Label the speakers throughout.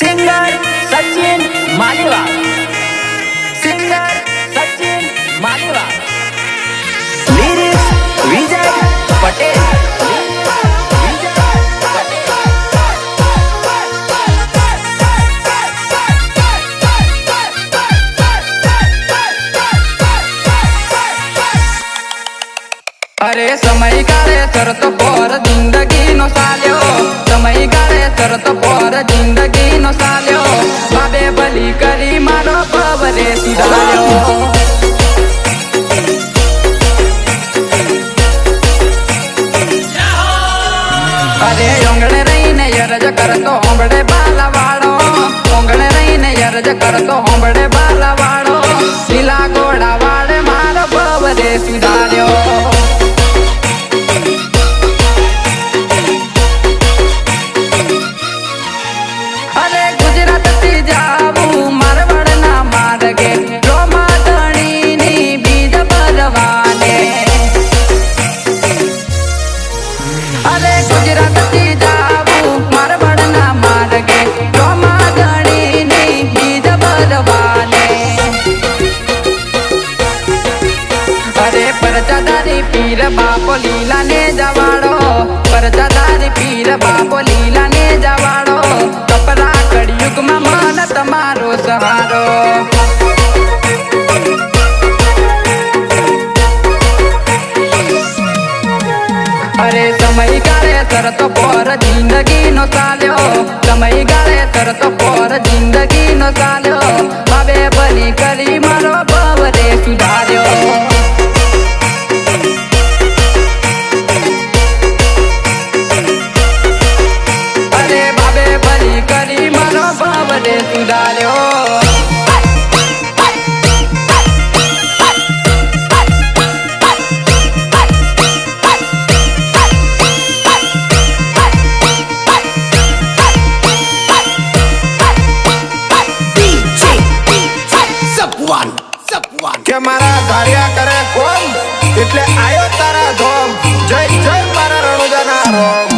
Speaker 1: Singer Sachin Maliwal, singer Sachin Maliwal, lyrics Vijay Patel.
Speaker 2: अरे समय काळे सरत पोर जिंदगी नो साल्यो, समय काळे सरत पोर जिंदगी नो साल्यो, बाबे बली करी मारो पवरे सुधार्यो। अरे ओंगणे रहीने यरज करतो होंबड़े बाला वाड़ो, ओंगणे रहीने यरज करतो होंबड़े बाला वाड़ो, लीला घोड़ा वाड़े मारो पवरे सुधार्यो। पीर बापो लीला ने जवाड़ो, परजादारी पीर बापो लीला ने जवाड़ो, कपरा कड़युग में मन तमारो सहारो। अरे समय गाड़े सरतो पोर जिंदगी नो साल्यो, समय गाड़े सरतो पोर जिंदगी नो साल्यो, बाबे बली करी मारो पवरे सुधार्यो। सुधार्यो
Speaker 3: के मारा धारिया करे कोम એટલે આયો તારા ધોમ। જય જય મારા રણુજાના રોમ।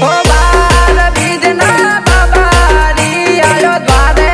Speaker 2: ओ बार बीजना बाबारी आयो द्वारे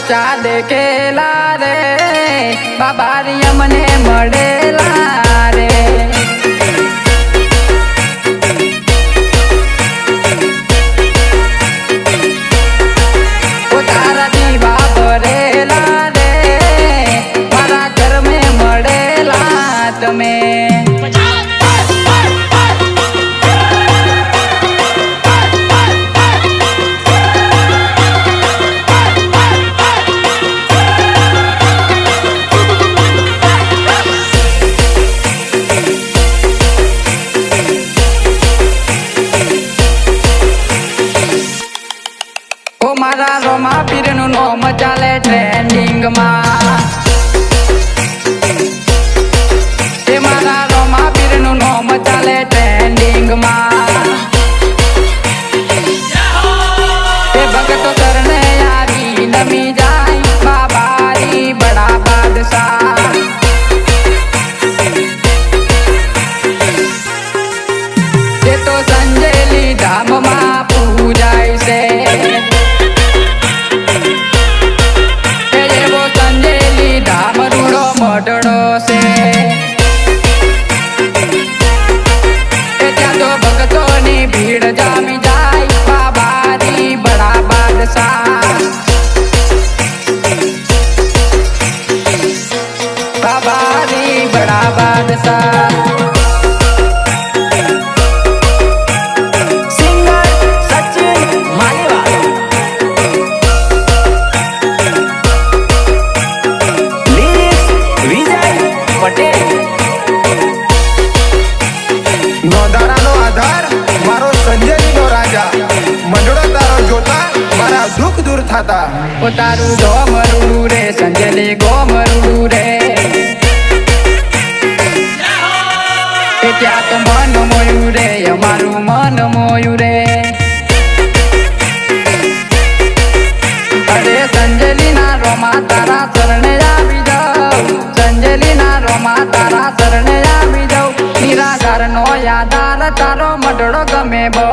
Speaker 2: ચા દેખેલા રે બાબારી અમને મળેલા રે ઓ તારા દીવા ભરેલા રે મારા ઘર મેં મળેલા તમે મારા રોમા પીરનું નોમ ચાલે ટ્રેન્ડિંગમાં એ મારા રોમા પીરનું નોમ ચાલે ટ્રેન્ડિંગમાં એ ભગતો શરણે આવી નમી જાય બાબારી બડા બાદશાહ એ તો સંજેલી ધામમાં પૂજાય છે મઢડો છે એ ત્યાં તો ભક્તોની ભીડ જામી જાય બાબારી બડા બાદશાહ બાબારી બડા બાદશાહ
Speaker 1: સિંગર સચિન માલીવાલ લિરિક્સ વિજય પટેલ
Speaker 3: નોંધારાનો આધાર મારો સંજયનો રાજા મંડળો તારો જોતા મારા દુઃખ દૂર થતા
Speaker 2: ઓ તારું ગોમરુડું રે સંજલી ગોમરુડું રે એ ત્યાં તો મન મોયું રે અમારું મન મોયું રે અરે સંજલીના રોમા તારા શરણે આવી જાઉં સંજલીના રોમા તારા શરણે આવી જાઉં નિરાધારનો યાદાર તારો મઢડો ગમે બહુ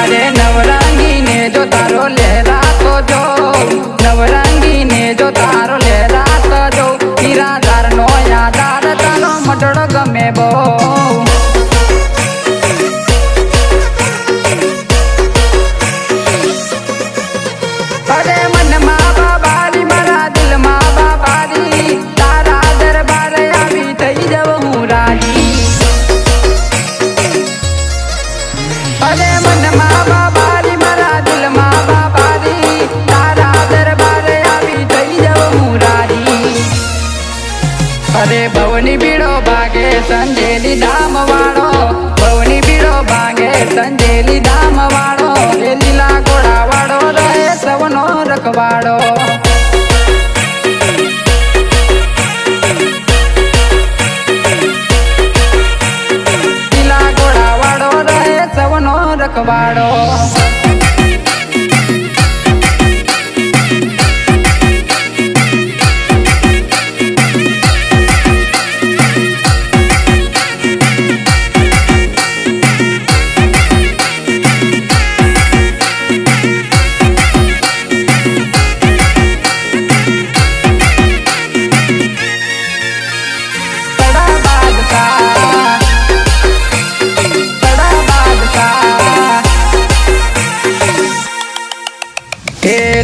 Speaker 2: અરે નવરંગીને જો તારો લહેરાતો જો નવરંગીને જો તારો લહેરાતો જો નિરાધારનો યાદાર તારો મઢડો ગમે બહુ અરે મનમાં બાબારી મારા દિલમાં બાબારી તારા દરબારે આવી થઈ જવું હું રાજી અરે મનમાં બાબારી મારા દિલમાં બાબારી તારા દરબારે આવી થઈ જવું હું રાજી અરે ભવની બીડો ભાગે સંજેલી ધામ વાળો ભવની બીડો ભાગે સંજેલી ધામ વાળો એ લીલા ઘોડા વાળો રહે સવનો રખવાડો લીલા ઘોડા વાળો રહે સવનો રખવાડો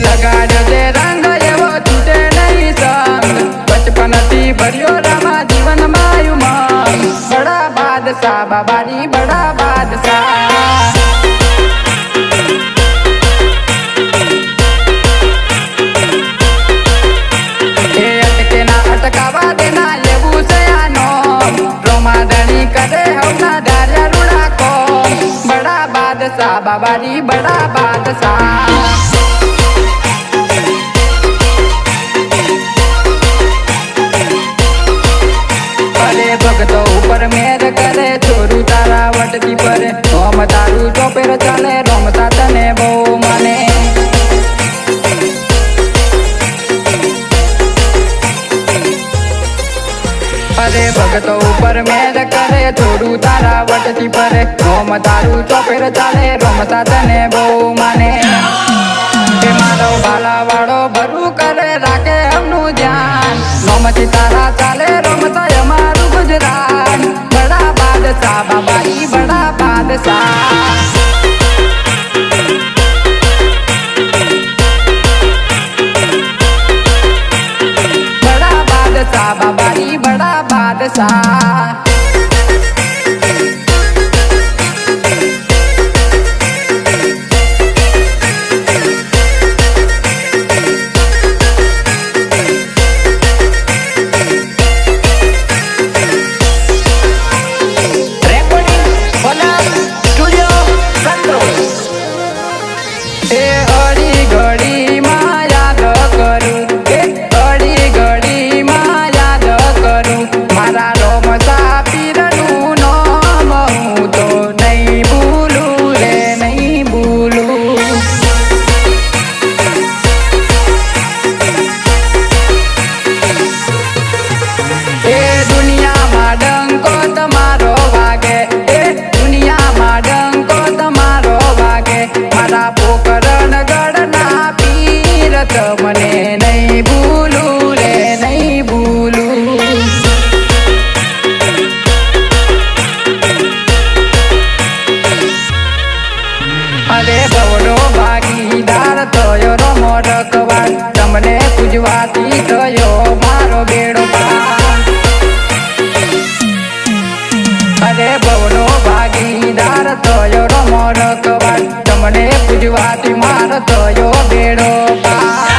Speaker 2: લગાડ્યો તે રંગ એવો છૂટે નહીં સંગ બચપનથી ભર્યો રામા જીવનમાં ઉમંગ બડા બાદશાહ બાબાની બડા બાદશાહ એ અટકે ના અટકાવા દેના એવું છે આનો રોમાધણી કરે હવના ધાર્યા રૂડા કો બડા બાદશાહ બાબાની બડા બાદશાહ ભગતો ઉપર મેર કરે ચોરું તારા વટકી પરે રોમ તારું ચોપેર ચાલે રોમતા તને બહુ મને અરે ભગત ભગતો ઉપર મેર કરે થોડું તારા વટથી ફરે રોમ તારું ચોપેર ચાલે રમતા તને બહુ માને એ મારો બાલા વાળો ભરું કરે રાખે એમનું ધ્યાન રોમથી તારા ચાલે રમતા અમારું ગુજરાત બડા બાદશાહ બાબાઈ બડા બાદશાહ बाबाई बड़ा बादशाह મને નહીં ભૂલું રે નહીં ભૂલું અરે ભવનો ભાગીદાર થયો રમો રખવાડ તમને પૂજવાથી થયો મારો બેડો પાર અરે ભવનો ભાગીદાર થયો રમો રખવાડ તમને પૂજવાથી મારો થયો બેડો પાર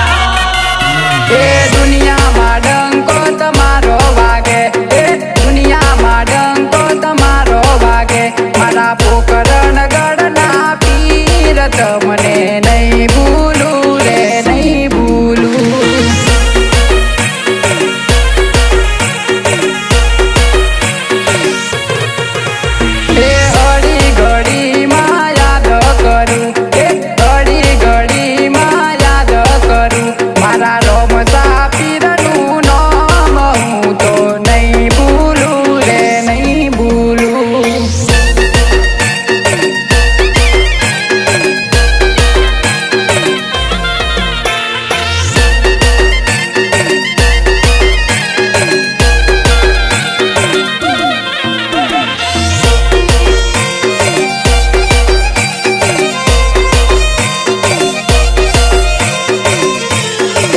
Speaker 2: એ દુનિયામાં ડંકો તમારો વાગે એ દુનિયામાં ડંકો તમારો વાગે મારા પોકરણ ગઢના પીર તમને નહીં ભૂલું રે નહીં ભૂલું એ અડી ઘડીમાં યાદ કરું એ અડી ઘડીમાં યાદ કરું મારા રોમસા પીરનું નામ હું તો નહીં ભૂલું રે નહીં ભૂલું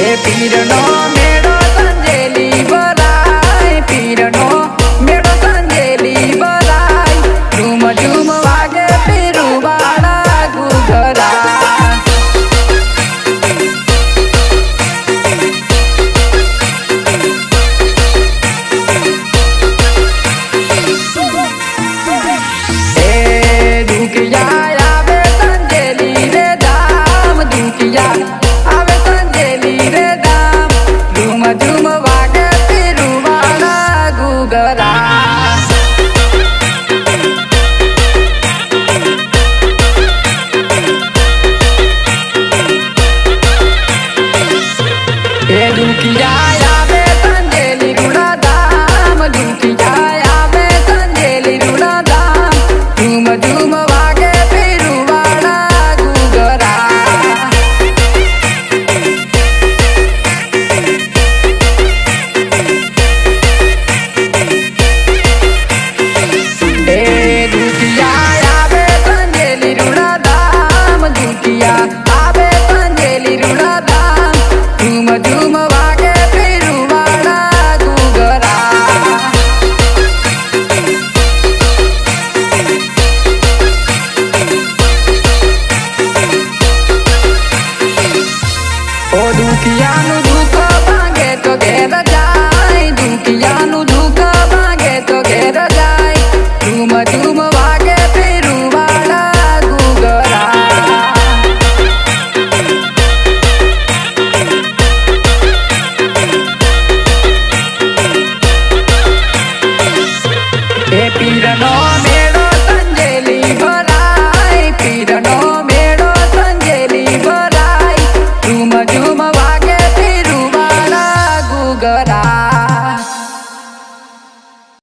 Speaker 2: એ પીરનો મેળો સંજેલી ભરાય પીરનો મેળો સંજેલી ભરાય ઝૂમ ઝૂમ વાગે પીરું વાળા ઘૂઘરા એ દુખિયા આવે સંજેલી રે ધામ દુખિયા આવે સંજેલી રે ધામ ઝૂમ ઝૂમ વાગે પીરું વાળા ઘૂઘરા એ દુખિયા આવે સંજેલી રૂડા ધામ દુખિયા આવે સંજેલી રૂડા ધામ ઝૂમ ઝૂમ વાગે પીરું વાળા ઘૂઘરા એ દુખિયા આવે સંજેલી રૂડા ધામ દુખિયા આવે સંજેલી રૂડા ધામ ઝૂમ ઝૂમ વાગે પીરું વાળા ઘૂઘરા ઓ દુખિયાનું દુઃખ ભાંગે તો ઘેર જાય દુખિયાનું દુઃખ ભાંગે તો ઘેર જાય ઝૂમ ઝૂમ વાગે પીરું વાળા ઘૂઘરા એ પીરનો મેળો સંજેલી ભરાય પીરનો મેળો સંજેલી ભરાય ઝૂમ ઝૂમ વાગે પીરું વાળા ઘૂઘરા